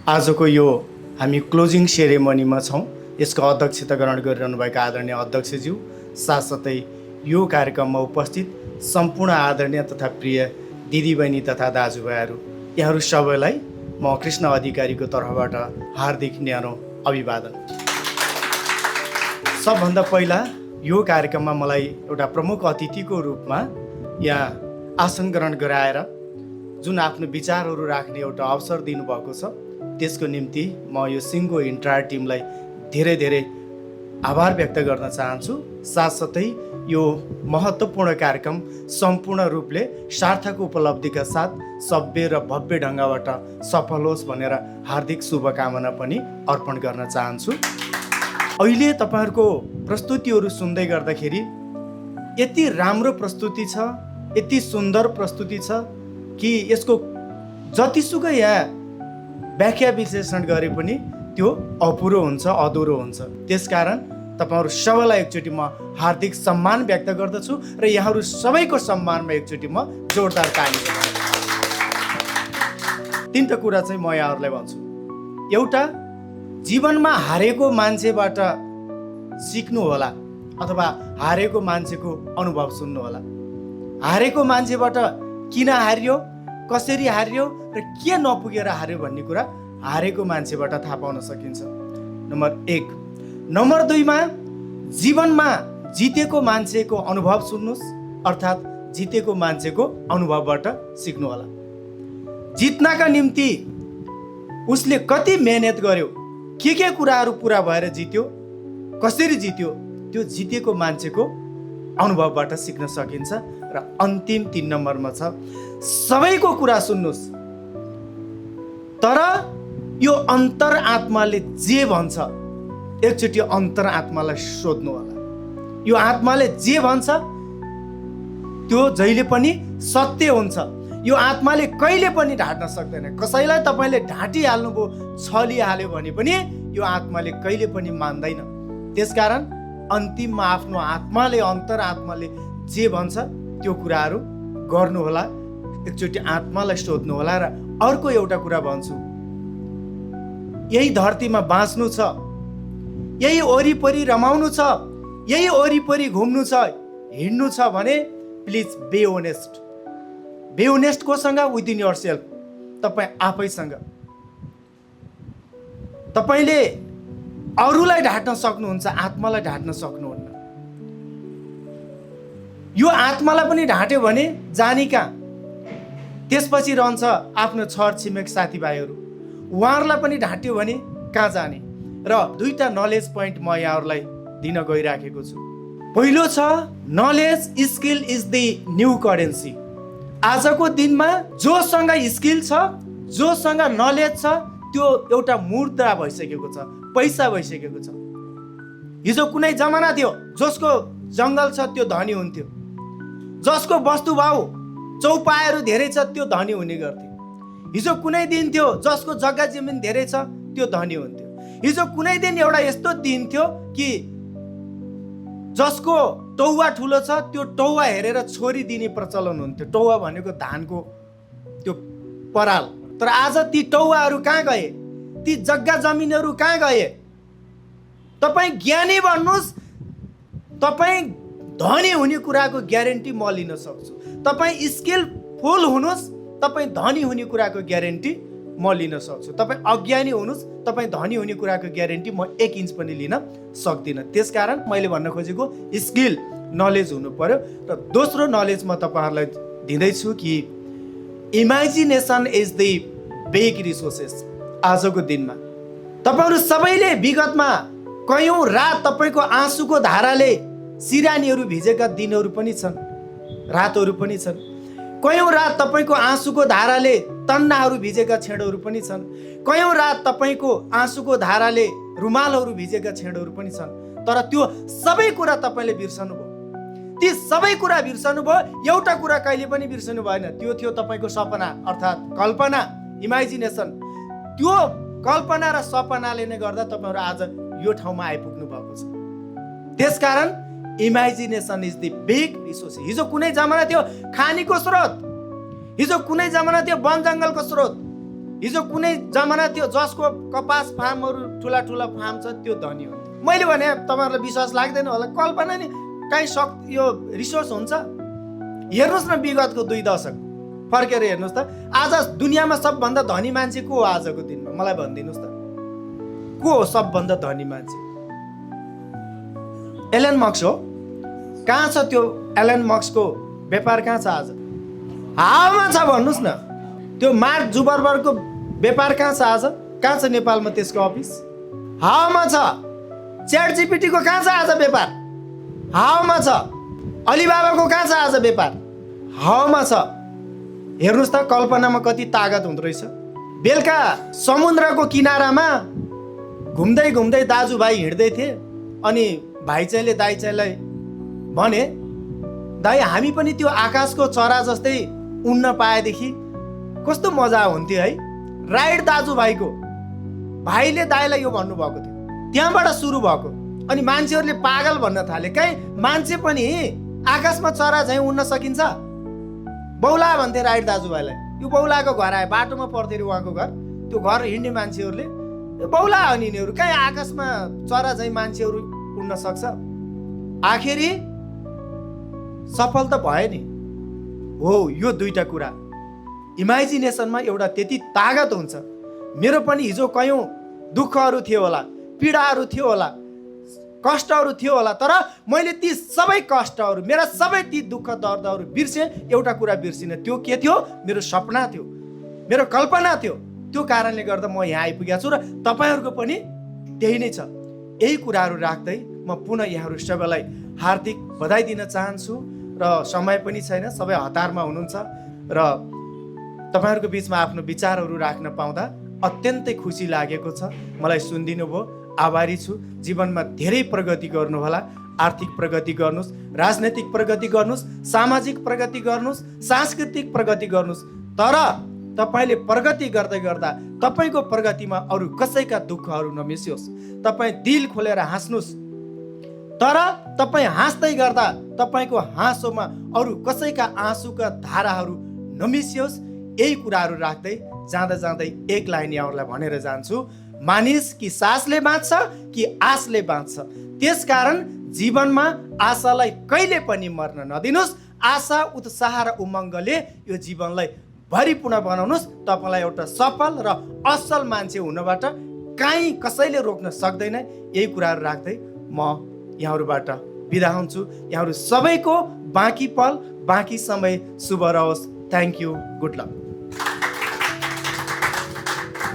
आजको यो हामी क्लोजिङ सेरेमनीमा छौँ। यसको अध्यक्षता ग्रहण गरिरहनुभएका आदरणीय अध्यक्षज्यू, साथसाथै यो कार्यक्रममा उपस्थित सम्पूर्ण आदरणीय तथा प्रिय दिदीबहिनी तथा दाजुभाइहरू, यहाँहरू सबैलाई म कृष्ण अधिकारीको तर्फबाट हार्दिक न्यानो अभिवादन। सबभन्दा पहिला यो कार्यक्रममा मलाई एउटा प्रमुख अतिथिको रूपमा यहाँ आसन ग्रहण गराएर जुन आफ्नो विचारहरू राख्ने एउटा अवसर दिनुभएको छ, त्यसको निम्ति म यो सिङ्गो इन्टायर टिमलाई धेरै धेरै आभार व्यक्त गर्न चाहन्छु। साथसाथै यो महत्त्वपूर्ण कार्यक्रम सम्पूर्ण रूपले सार्थक उपलब्धिका साथ सभ्य र भव्य ढङ्गबाट सफल होस् भनेर हार्दिक शुभकामना पनि अर्पण गर्न चाहन्छु। अहिले तपाईँहरूको प्रस्तुतिहरू सुन्दै गर्दाखेरि यति राम्रो प्रस्तुति छ, यति सुन्दर प्रस्तुति छ कि यसको जतिसुकै यहाँ व्याख्या विश्लेषण गरे पनि त्यो अपुरो हुन्छ, अधुरो हुन्छ। त्यसकारण तपाईँहरू सबैलाई एकचोटि म हार्दिक सम्मान व्यक्त गर्दछु र यहाँहरू सबैको सम्मानमा एकचोटि म जोरदार ताली। तीनटा कुरा चाहिँ म यहाँहरूलाई भन्छु। एउटा, जीवनमा हारेको मान्छेबाट सिक्नु होला अथवा हारेको मान्छेको अनुभव सुन्नु होला। हारेको मान्छेबाट किन हारियो, कसरी हारियो र के नपुगेर हार्यो भन्ने कुरा हारेको मान्छेबाट थाहा पाउन सकिन्छ। नम्बर 1। नम्बर 2 मा जीवनमा जितेको मान्छेको अनुभव सुन्नुहोस्, अर्थात् जितेको मान्छेको अनुभवबाट सिक्नु होला। जित्नका निम्ति उसले कति मेहनत गर्यो, के कुराहरू पुरा भएर जित्यो, कसरी जित्यो, त्यो जितेको मान्छेको अनुभवबाट सिक्न सकिन्छ। र अन्तिम 3 नम्बरमा छ, सबैको कुरा सुन्नुहोस्, तर यो अन्तरआत्माले जे भन्छ एकचोटि अन्तरआत्मालाई सोध्नु होला। यो आत्माले जे भन्छ त्यो जहिले पनि सत्य हुन्छ। यो आत्माले कहिले पनि ढाँट्न सक्दैन। कसैलाई तपाईँले ढाँटिहाल्नुभयो, छलिहाल्यो भने पनि यो आत्माले कहिले पनि मान्दैन। त्यसकारण अन्तिममा आफ्नो आत्माले, अन्तरआत्माले जे भन्छ त्यो कुराहरू गर्नुहोला। एकचोटि आत्मालाई सोध्नु होला। र अर्को एउटा कुरा भन्छु, यही धरतीमा बाँच्नु छ, यही वरिपरि रमाउनु छ, यही वरिपरि घुम्नु छ, हिँड्नु छ भने please be honest. Be honest कोसँग? विदिन योर सेल्फ, तपाईँ आफैसँग। तपाईँले अरूलाई ढाँट्न सक्नुहुन्छ, आत्मालाई ढाँट्न सक्नुहुन्न। यो आत्मालाई पनि ढाँट्यो भने जाने कहाँ? त्यसपछि रहन्छ आफ्नो छर छिमेक साथीभाइहरू, उहाँहरूलाई पनि ढाँट्यो भने कहाँ जाने? र 2टा नलेज पोइन्ट म यहाँहरूलाई दिन गइराखेको छु। पहिलो छ, knowledge skill is the new currency. आजको दिनमा जोसँग स्किल छ, जोसँग नलेज छ, त्यो एउटा मुद्रा भइसकेको छ, पैसा भइसकेको छ। हिजो कुनै जमाना थियो जसको जङ्गल छ त्यो धनी हुन्थ्यो, जसको वस्तुभाव चौपायाहरू धेरै छ त्यो धनी हुने गर्थ्यो। हिजो कुनै दिन थियो जसको जग्गा जमिन धेरै छ त्यो धनी हुन्थ्यो। हिजो कुनै दिन एउटा यस्तो दिन थियो कि जसको टौवा ठुलो छ त्यो टौवा हेरेर छोरी दिने प्रचलन हुन्थ्यो। टौवा भनेको धानको त्यो पराल। तर आज ती टौवाहरू कहाँ गए? ती जग्गा जमिनहरू कहाँ गए? तपाईँ ज्ञानी भन्नुहोस्, तपाईँ धनी हुने कुराको ग्यारेन्टी म लिन सक्छु। तपाईँ स्किलफुल हुनुहोस्, तपाईँ धनी हुने कुराको ग्यारेन्टी म लिन सक्छु। तपाईँ अज्ञानी हुनुहोस्, तपाईँ धनी हुने कुराको ग्यारेन्टी म 1 इन्च पनि लिन सक्दिनँ। त्यसकारण मैले भन्न खोजेको स्किल, नलेज हुनु पर्यो। र दोस्रो नलेज म तपाईँहरूलाई दिँदैछु कि imagination is the big resources. आजको दिनमा तपाईँहरू सबैले विगतमा कयौँ रात तपाईँको आँसुको धाराले सिरानीहरू भिजेका दिनहरू पनि छन्, रातहरू पनि छन्। कयौँ रात तपाईँको आँसुको धाराले तन्नाहरू भिजेका छेडहरू पनि छन्। कयौँ रात तपाईँको आँसुको धाराले रुमालहरू भिजेका छेडहरू पनि छन्। तर त्यो सबै कुरा तपाईँले बिर्सनु भयो। ती सबै कुरा बिर्सनु भयो। एउटा कुरा कहिले पनि बिर्सनु भएन, त्यो थियो तपाईँको सपना, अर्थात् कल्पना, इमेजिनेसन। त्यो कल्पना र सपनाले नै गर्दा तपाईँहरू आज यो ठाउँमा आइपुग्नु भएको छ। त्यसकारण imagination is the big resource. हिजो कुनै जमाना थियो खानीको स्रोत, हिजो कुनै जमाना थियो वन जङ्गलको स्रोत, हिजो कुनै जमाना थियो जसको कपास फार्महरू ठुला ठुला फार्म छ त्यो धनी हुन्थ्यो। मैले भने तपाईँहरूलाई विश्वास लाग्दैन होला, कल्पना नि काहीँ यो रिसोर्स हुन्छ। हेर्नुहोस् न विगतको 2 दशक फर्केर हेर्नुहोस् त, आज दुनियाँमा सबभन्दा धनी मान्छे को हो आजको दिनमा? मलाई भनिदिनुहोस् त, को हो सबभन्दा धनी मान्छे? एलन मस्क हो। कहाँ छ त्यो एलन मस्कको व्यापार? कहाँ छ आज? हावामा छ भन्नुहोस् न। त्यो मार्क जुकरबर्गको व्यापार कहाँ छ आज? कहाँ छ नेपालमा त्यसको अफिस? हावामा छ। च्याट जीपीटीको कहाँ छ आज व्यापार? हावामा छ। अलिबाबाको कहाँ छ आज व्यापार? हावामा छ। हेर्नुहोस् त कल्पनामा कति तागत हुँदो रहेछ। बेलुका समुद्रको किनारामा घुम्दै घुम्दै दाजुभाइ हिँड्दै थिए अनि भाइ चाहिँले दाइ चाहिँलाई भने, दाइ हामी पनि त्यो आकाशको चरा जस्तै उड्न पाएदेखि कस्तो मजा हुन्थ्यो है। राइट दाजुभाइको भाइले दाइलाई यो भन्नुभएको थियो, त्यहाँबाट सुरु भएको। अनि मान्छेहरूले पागल भन्न थाले, कहीँ मान्छे पनि आकाशमा चरा झैँ उड्न सकिन्छ? बौला भन्थे राइट दाजुभाइलाई। यो बौलाको घर आयो, बाटोमा पर्थ्यो अरे उहाँको घर। त्यो घर हिँड्ने मान्छेहरूले बौला हो नि यिनीहरू, कहीँ आकाशमा चरा झैँ मान्छेहरू उड्न सक्छ? आखिरी सफल त भयो नि। हो, यो 2टा कुरा इमेजिनेसनमा एउटा त्यति तागत हुन्छ। मेरो पनि हिजो कयौँ दुःखहरू थियो होला, पीडाहरू थियो होला, कष्टहरू थियो होला, तर मैले ती सबै कष्टहरू, मेरा सबै ती दुःख दर्दहरू बिर्सेँ। एउटा कुरा बिर्सिनँ, त्यो के थियो? मेरो सपना थियो, मेरो कल्पना थियो। त्यो कारणले गर्दा म यहाँ आइपुगेको छु र तपाईँहरूको पनि त्यही नै छ। यही कुराहरू राख्दै म पुनः यहाँहरू सबैलाई हार्दिक बधाई दिन चाहन्छु। र समय पनि छैन, सबै हतारमा हुनुहुन्छ र तपाईँहरूको बिचमा आफ्नो विचारहरू राख्न पाउँदा अत्यन्तै खुसी लागेको छ। मलाई सुनिदिनु भयो, आभारी छु। जीवनमा धेरै प्रगति गर्नुहोला। आर्थिक प्रगति गर्नुहोस्, राजनैतिक प्रगति गर्नुहोस्, सामाजिक प्रगति गर्नुहोस्, सांस्कृतिक प्रगति गर्नुहोस्। तर तपाईँले प्रगति गर्दै गर्दा तपाईँको प्रगतिमा अरू कसैका दुःखहरू नमिसियोस्। तपाईँ दिल खोलेर हाँस्नुहोस्, तर तपाईँ हाँस्दै गर्दा तपाईँको हाँसोमा अरू कसैका आँसुका धाराहरू नमिसियोस्। यही कुराहरू राख्दै जाँदा जाँदै एक लाइन यहाँहरूलाई भनेर जान्छु, मानिस कि सासले बाँच्छ कि आशले बाँच्छ। त्यसकारण जीवनमा आशालाई कहिले पनि मर्न नदिनुहोस्। आशा, उत्साह र उमङ्गले यो जीवनलाई भरिपूर्ण बनाउनुहोस्। तपाईँलाई एउटा सफल र असल मान्छे हुनबाट काहीँ कसैले रोक्न सक्दैन। यही कुराहरू राख्दै म यहाँहरूबाट बिदा हुन्छु। यहाँहरू सबैको बाँकी पल, बाँकी समय शुभ रहोस्। Thank you, good lock.